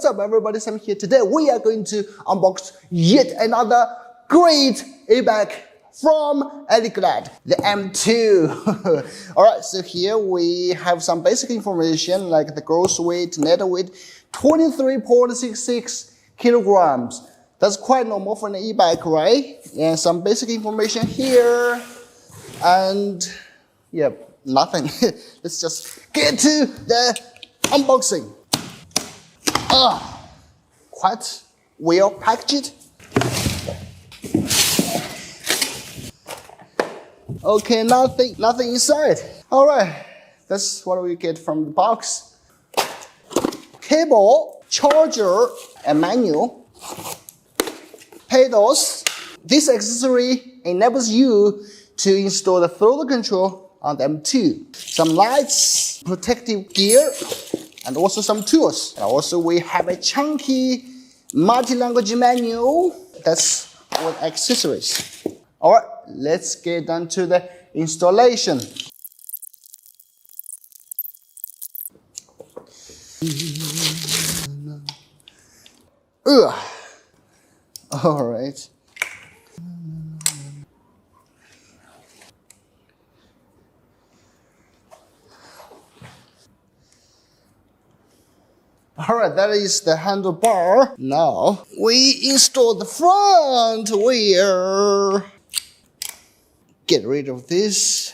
up everybody, Sam here. Today we are going to unbox yet another great e-bike from Eleglide, the M2. Alright, so here we have some basic information like the gross weight, net weight, 23.66 kilograms. That's quite normal for an e-bike, right? And some basic information here. And yeah, nothing. Let's just get to the unboxing. Quite well packaged. Okay, nothing inside. All right, that's what we get from the box. Cable, charger, a manual, pedals. This accessory enables you to install the throttle control on the M2. Some lights, protective gear, and also some tools. And also we have a chunky multi-language manual. That's all accessories. All right, let's get down to the installation. All right. Alright, that is the handlebar. Now, we install the front wheel. Get rid of this.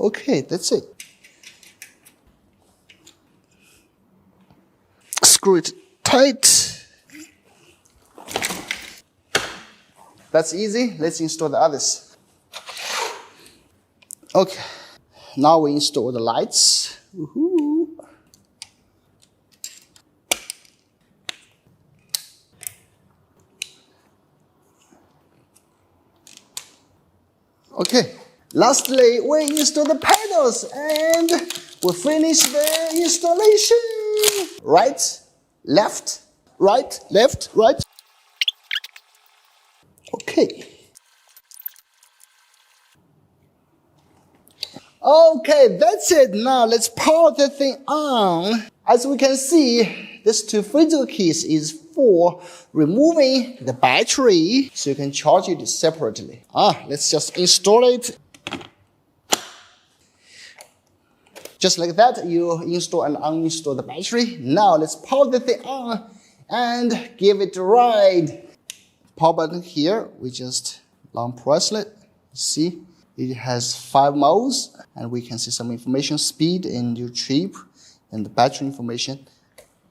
Okay, that's it. Screw it tight. That's easy. Let's install the others. Okay, now we install the lights. Woohoo. Okay, lastly we install the pedals and we finish the installation. Right, left, right, left, right. Okay. Okay, that's it. Now let's power the thing on. As we can see, this two physical keys is for removing the battery, so you can charge it separately. Let's just install it. Just like that, you install and uninstall the battery. Now let's power the thing on and give it a ride. Power button here, we just long press it. See? It has 5 modes, and we can see some information, speed and your trip, and the battery information,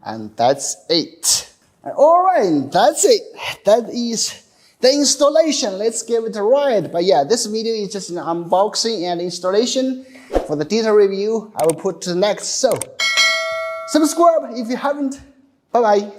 and that's it. Alright, that's it. That is the installation. Let's give it a ride. But yeah, this video is just an unboxing and installation. For the detailed review, I will put to next. So, subscribe if you haven't. Bye bye.